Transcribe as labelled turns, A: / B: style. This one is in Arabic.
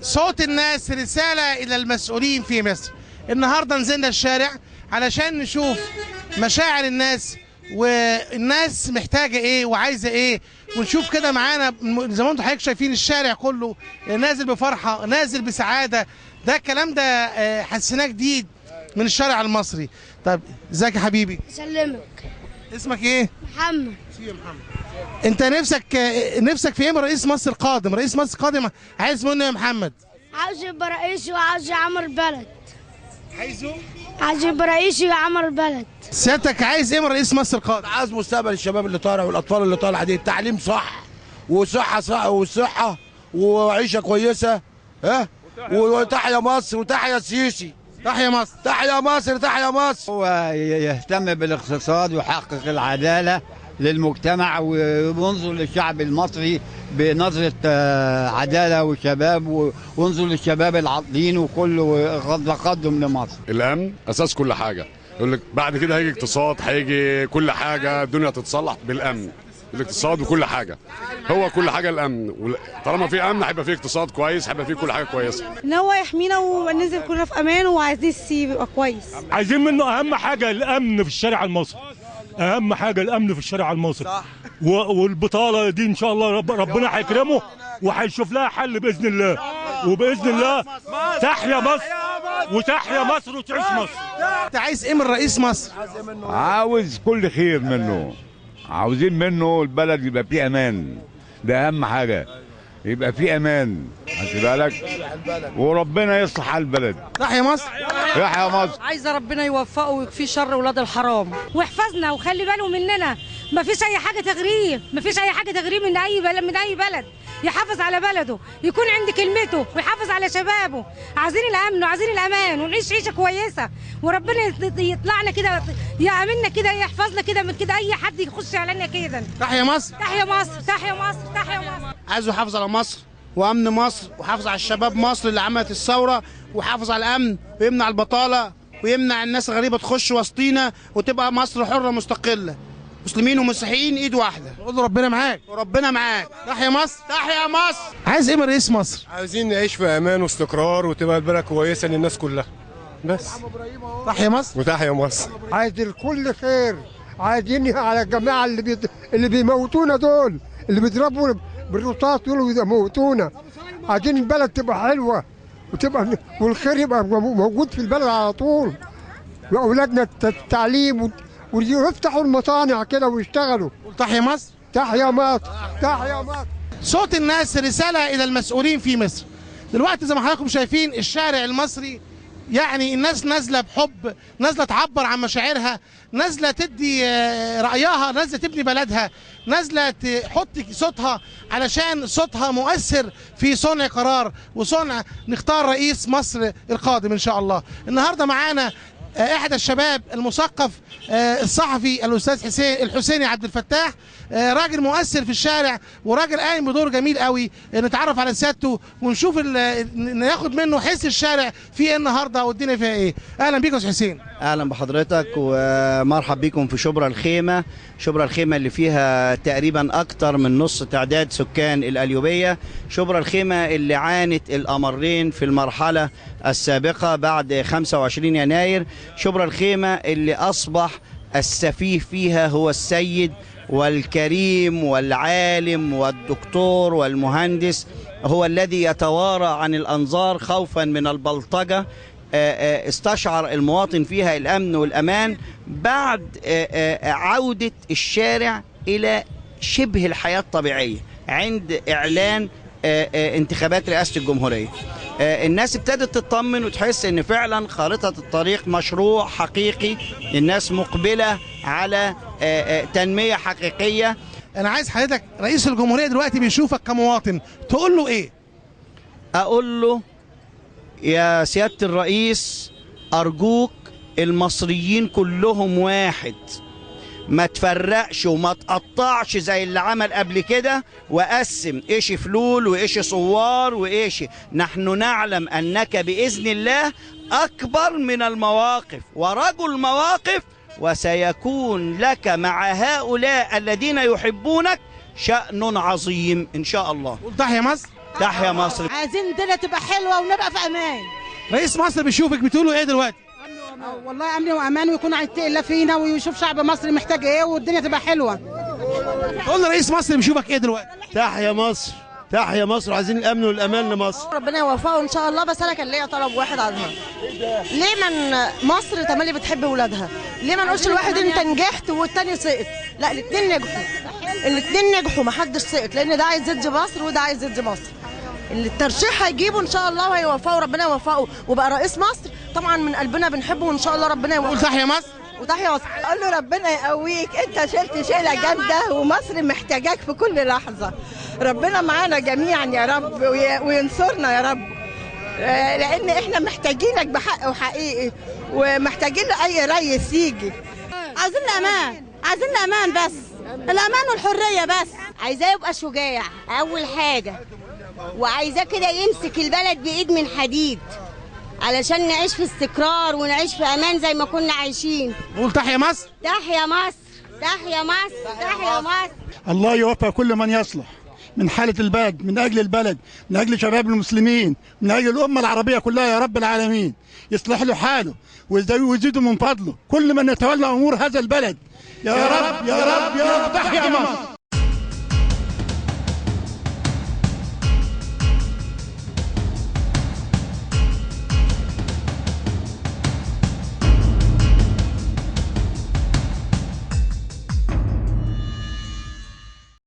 A: صوت الناس رسالة إلى المسؤولين في مصر. النهاردة نزلنا الشارع علشان نشوف مشاعر الناس والناس محتاجة إيه وعايزة إيه، ونشوف كده معانا زي ما انتم حضرتك شايفين الشارع كله نازل بفرحة، نازل بسعادة. ده الكلام ده حسيناه جديد من الشارع المصري. طب ازيك يا حبيبي؟
B: سلمك.
A: اسمك ايه؟
B: محمد.
A: يا محمد، انت نفسك في ايه من رئيس مصر القادم؟ رئيس مصر القادم عايز منه يا محمد؟
B: عاوز يبقى رئيس وعاوز يعمر البلد. عايز يبقى رئيس ويعمر البلد.
A: سيادتك عايز ايه من رئيس مصر القادم؟
C: عايز مستقبل الشباب اللي طالع والاطفال اللي طالعه دي، التعليم صح وصحه صح والصحه وعيشه كويسه، ها، وتحيا مصر وتحيا السيسي.
A: تحيا مصر،
C: تحيا مصر، تحيا مصر.
D: هو يهتم بالاقتصاد ويحقق العداله للمجتمع وينظر للشعب المصري بنظره عداله وشباب، وينظر للشباب العاطلين وكل تقدم لمصر.
E: الامن اساس كل حاجه، يقول لك بعد كده هيجي اقتصاد، هيجي كل حاجه، الدنيا تتصلح بالامن، الاقتصاد وكل حاجه، هو كل حاجه الامن. طالما في امن هيبقى في اقتصاد كويس، هيبقى في كل حاجه كويسه.
F: ان هو يحمينا وننزل كلنا في امان، وعايزين السي يبقى كويس.
G: عايزين منه اهم حاجه الامن في الشارع المصري، اهم حاجه الامن في الشارع المصري صح. والبطاله دي ان شاء الله ربنا هيكرمه وهيشوف لها حل باذن الله، وباذن الله تحيا مصر وتحيا مصر وتعيش مصر.
A: انت عايز ايه من رئيس مصر؟
H: عاوز كل خير منه، عاوزين منه البلد يبقى فيه امان، ده اهم حاجه، يبقى فيه امان، خدت بالك، وربنا يصلح حال البلد.
A: تحيا مصر،
H: تحيا مصر.
F: عايزه ربنا يوفقه ويكفيه شر ولاد الحرام،
I: ويحفظنا وخلي باله مننا. مفيش اي حاجه تغريه، مفيش اي حاجه تغريه من اي بلد. يحافظ على بلده، يكون عند كلمته، ويحافظ على شبابه. عايزين الامن وعايزين الامان ونعيش عيشه كويسه، وربنا يطلعنا كده، يامننا كده، يحفظنا كده من كده اي حد يخش علينا كده.
A: تحيا مصر،
I: تحيا مصر، تحيا مصر، تحيا مصر.
J: عايزه يحافظ على مصر وامن مصر، ويحافظ على الشباب مصر اللي عملت الثوره، ويحافظ على الامن ويمنع البطاله ويمنع الناس الغريبه تخش وسطينا، وتبقى مصر حره مستقله، مسلمين ومسيحيين ايد واحده.
A: قول له ربنا معاك.
J: وربنا معاك.
A: تحيا مصر،
J: تحيا مصر.
A: عايز ايه من رئيس مصر؟
K: عايزين نعيش في امان واستقرار وتبقى البلد كويسه للناس كلها بس.
A: تحيا مصر
K: وتحيا مصر.
L: عايز الكل خير، عايزين على الجماعه اللي بيموتونا دول، اللي بيضربوا بالرصاص دول ويموتونا. عايزين البلد تبقى حلوه وتبقى والخير يبقى موجود في البلد على طول، واولادنا التعليم ويفتحوا المصانع كده ويشتغلوا.
A: تحيا مصر،
L: تحيا مصر، تحيا مصر.
A: صوت الناس رسالة إلى المسؤولين في مصر. دلوقتي زي ما حضراتكم شايفين الشارع المصري، يعني الناس نازلة بحب، نازلة تعبر عن مشاعرها، نازلة تدي رأيها، نازلة تبني بلدها، نازلة تحط صوتها علشان صوتها مؤثر في صنع قرار وصنع نختار رئيس مصر القادم إن شاء الله. النهاردة معانا احد الشباب المثقف الصحفي الاستاذ الحسيني عبد الفتاح، راجل مؤثر في الشارع وراجل قايم بدور جميل قوي. نتعرف على سيادته ونشوف ناخد منه حس الشارع في ايه النهارده والدنيا فيها ايه. اهلا بيك يا استاذ حسين.
M: اهلا بحضرتك ومرحب بيكم في شبرا الخيمه. شبرا الخيمه اللي فيها تقريبا اكتر من نص تعداد سكان القليوبيه. شبرا الخيمه اللي عانت الامرين في المرحله السابقه بعد 25 يناير. شبرا الخيمه اللي اصبح السفيه فيها هو السيد والكريم والعالم والدكتور والمهندس، هو الذي يتوارى عن الأنظار خوفا من البلطجة. استشعر المواطن فيها الأمن والأمان بعد عودة الشارع إلى شبه الحياة الطبيعية عند إعلان انتخابات رئاسة الجمهورية. الناس ابتدت تطمن وتحس ان فعلا خارطة الطريق مشروع حقيقي، الناس مقبلة على تنمية حقيقية.
A: انا عايز حضرتك رئيس الجمهورية دلوقتي بيشوفك كمواطن تقول له ايه؟
M: اقول له يا سيادة الرئيس ارجوك المصريين كلهم واحد، ما تفرقش وما تقطعش زي اللي عمل قبل كده وقسم ايش فلول وايش صوار وايش. نحن نعلم انك باذن الله اكبر من المواقف ورجل مواقف، وسيكون لك مع هؤلاء الذين يحبونك شأن عظيم ان شاء الله.
A: تحيا مصر،
M: تحيا مصر.
N: عايزين الدنيا تبقى حلوه ونبقى في امان.
A: رئيس مصر بيشوفك بتقولوا ايه دلوقتي؟
N: والله امن وامان، ويكون هيتقي الله فينا ويشوف شعب مصر محتاج ايه والدنيا تبقى حلوه.
A: قول رئيس مصر بيشوفك ايه دلوقتي؟
C: تحيا مصر، تحيا مصر، عايزين الامن والامان لمصر.
O: ربنا يوفقه ان شاء الله. بس انا كان ليا طلب واحد عنها، ليه من مصر تملي بتحب ولادها؟ ليه ما نقولش الواحد انت نجحت والتاني سقط؟ لا، الاثنين نجحوا، الاثنين نجحوا، ما حدش سقط، لان ده عايز يدي مصر وده عايز يدي مصر. اللي الترشيح هيجيبه ان شاء الله وهيوفقه، ربنا يوفقه وبقى رئيس مصر. طبعا من قلبنا بنحبه وان شاء الله ربنا يوفقه.
A: قول تحيا مصر
O: وتحيا مصر.
P: قول له ربنا يقويك، انت شلت شيله جامده ومصر محتاجاك في كل لحظه. ربنا معانا جميعا يا رب وينصرنا يا رب، لان احنا محتاجينك بحق وحقيقي، ومحتاجين لاي رئيس يجي.
N: عايزين الامان، عايزين الامان، بس الامان والحريه بس.
B: عايزاه يبقى شجاع اول حاجه، وعايزاه كده يمسك البلد بايد من حديد علشان نعيش في استقرار ونعيش في امان زي ما كنا عايشين.
A: قول تحيا مصر.
B: تحيا مصر، تحيا مصر، تحيا مصر.
Q: الله يوفق كل من يصلح من حالة البلد، من أجل البلد، من أجل شباب المسلمين، من أجل الأمة العربية كلها يا رب العالمين. يصلح له حاله ويزيده من فضله كل من يتولى أمور هذا البلد. يا رب يا رب يا رب. تحيا مصر.